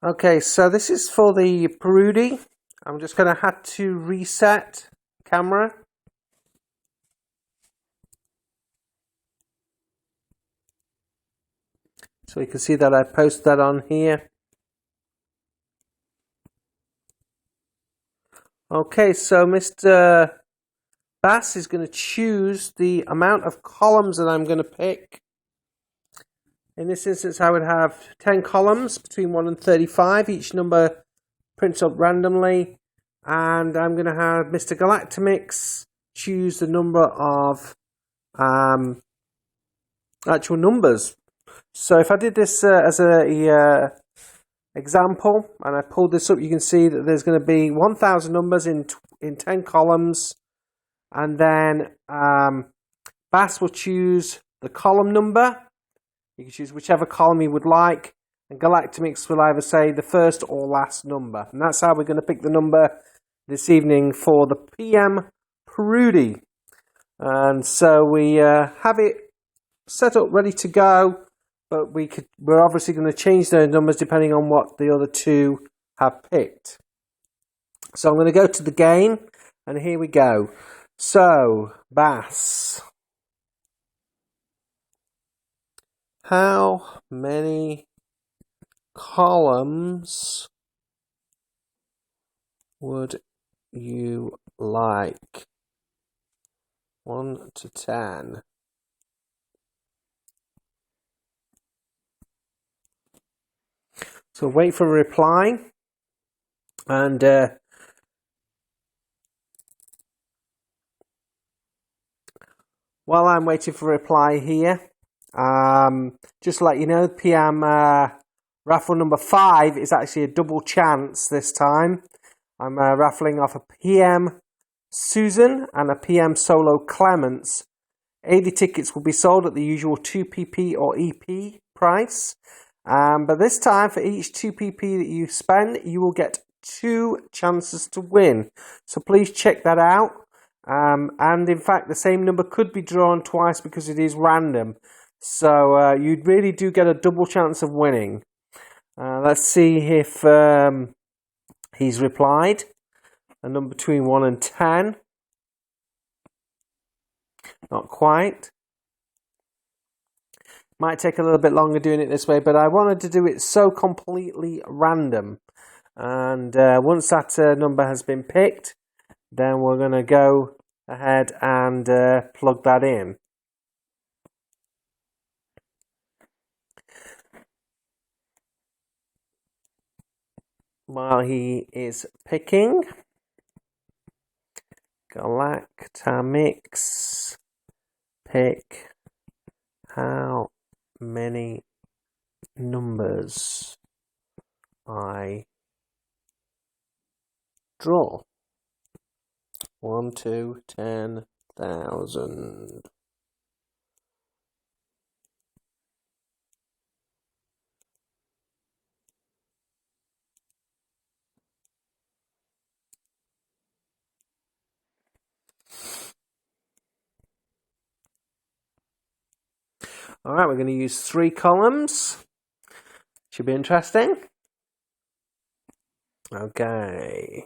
Okay, so this is for the Perudi. I'm just going to have to reset camera. So you can see that I posted that on here. Okay, so Mr. Bass is going to choose the amount of columns that I'm going to pick. In this instance, I would have 10 columns between 1 and 35. Each number prints up randomly. And I'm going to have Mr. Galactimix choose the number of actual numbers. So if I did this as a example, and I pulled this up, you can see that there's going to be 1,000 numbers in 10 columns. And then Bass will choose the column number. You can choose whichever column you would like. And Galactimix will either say the first or last number. And that's how we're going to pick the number this evening for the PM Perudi. And so we have it set up, ready to go. But we're obviously going to change those numbers depending on what the other two have picked. So I'm going to go to the game. And here we go. So, Bass. How many columns would you like? 1 to 10. So wait for a reply. And while I'm waiting for a reply here, just to let you know, PM raffle number 5 is actually a double chance this time. I'm raffling off a PM Susan and a PM Solo Clements. 80 tickets will be sold at the usual 2PP or EP price. But this time, for each 2PP that you spend, you will get 2 chances to win. So please check that out. And in fact, the same number could be drawn twice because it is random. So you really do get a double chance of winning. Let's see if he's replied. A number between 1 and 10. Not quite. Might take a little bit longer doing it this way, but I wanted to do it so completely random. And once that number has been picked, then we're going to go ahead and plug that in. While he is picking, Galactimix, pick how many numbers I draw. 1 to 10,000. All right, we're going to use 3 columns. Should be interesting. Okay.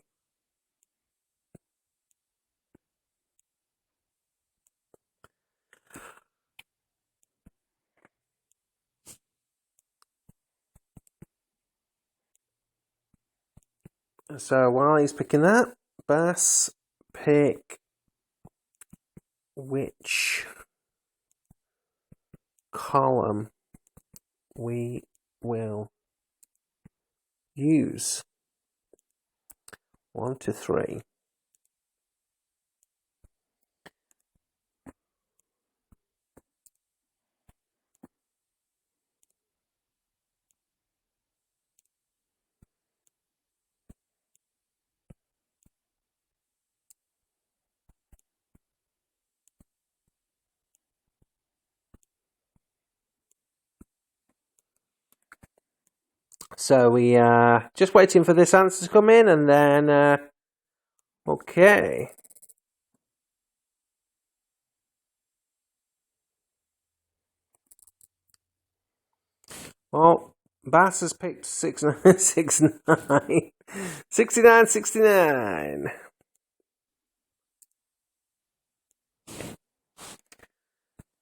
So while he's picking that, Bass, pick which column we will use. 1 to 3. So we just waiting for this answer to come in, and then okay. Well, Bass has picked 6969. 6969.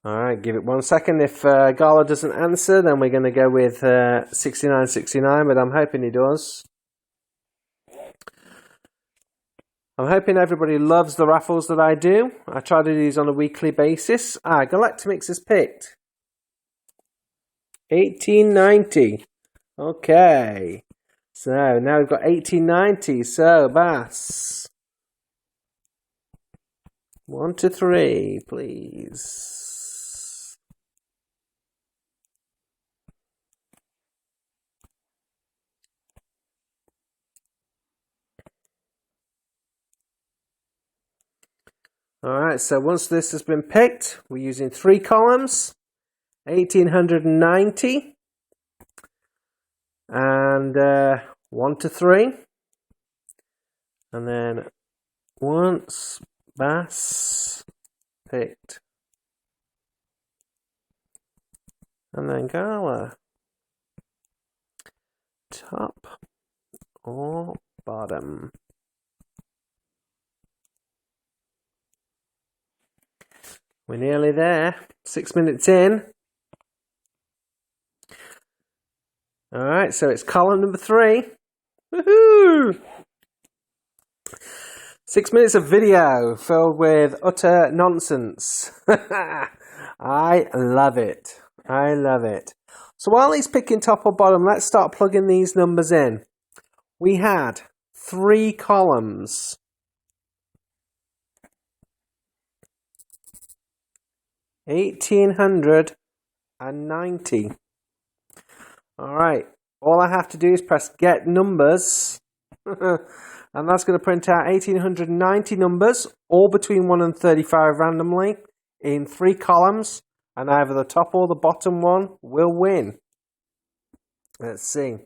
Alright, give it 1 second. If Gala doesn't answer, then we're going to go with 6969, but I'm hoping he does. I'm hoping everybody loves the raffles that I do. I try to do these on a weekly basis. Galactimix has picked 1890. Okay. So now we've got 1890. So, Bass. 1 to 3, please. Alright, so once this has been picked, we're using 3 columns. 1890. And 1 to 3. And then once Bass picked. And then Gala. Top or bottom? We're nearly there. 6 minutes in. Alright, so it's column number 3. Woohoo! 6 minutes of video filled with utter nonsense. I love it. I love it. So while he's picking top or bottom, let's start plugging these numbers in. We had 3 columns. 1890. Alright, all I have to do is press get numbers. And that's going to print out 1890 numbers, all between 1 and 35 randomly, in 3 columns. And either the top or the bottom one will win. Let's see.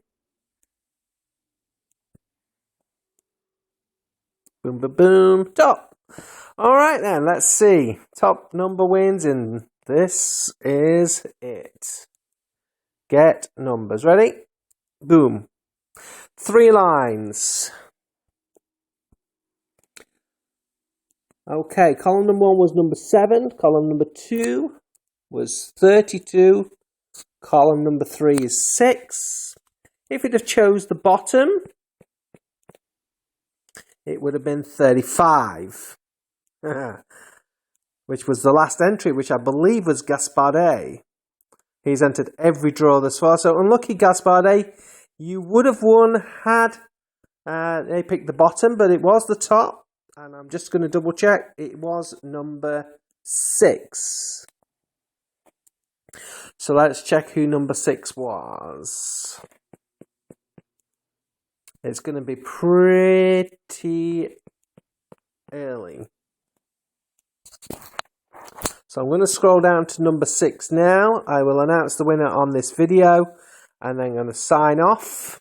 Boom, boom, boom, top. Alright then, let's see. Top number wins, and this is it. Get numbers. Ready? Boom. 3 lines. Okay, column number 1 was number 7. Column number 2 was 32. Column number 3 is 6. If it had chose the bottom, it would have been 35. Which was the last entry, which I believe was Gaspard. He's entered every draw thus far. So unlucky Gaspard. You would have won had they picked the bottom, but it was the top. And I'm just going to double check. It was number 6. So let's check who number 6 was. It's going to be pretty early. So I'm going to scroll down to number 6 now. I will announce the winner on this video, and then I'm going to sign off.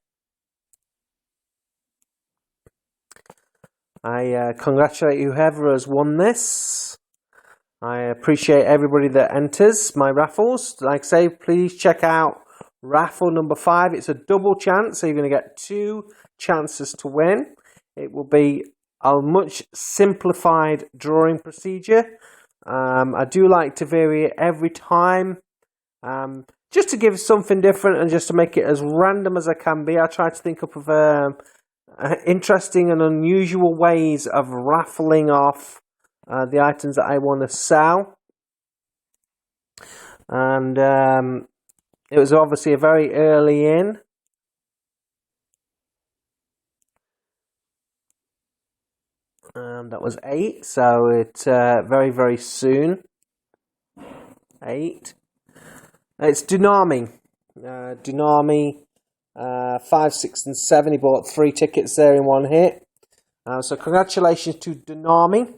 I congratulate whoever has won this. I appreciate everybody that enters my raffles. Like I say, please check out raffle number 5. It's a double chance, so you're going to get 2 chances to win. It will be a much simplified drawing procedure. I do like to vary it every time, just to give something different and just to make it as random as I can be. I try to think up of interesting and unusual ways of raffling off the items that I want to sell. And it was obviously a very early in. That was 8, so it's very, very soon. 8. It's Dunami. Dunami, 5, 6, and 7. He bought 3 tickets there in one hit. So congratulations to Dunami.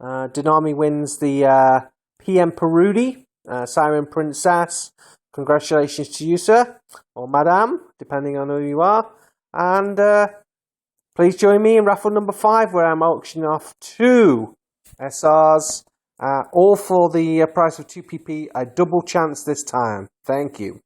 Dunami wins the PM Perudi, Siren Princess. Congratulations to you, sir, or madam, depending on who you are. And please join me in raffle number 5, where I'm auctioning off 2 SRs, all for the price of 2 PP. A double chance this time. Thank you.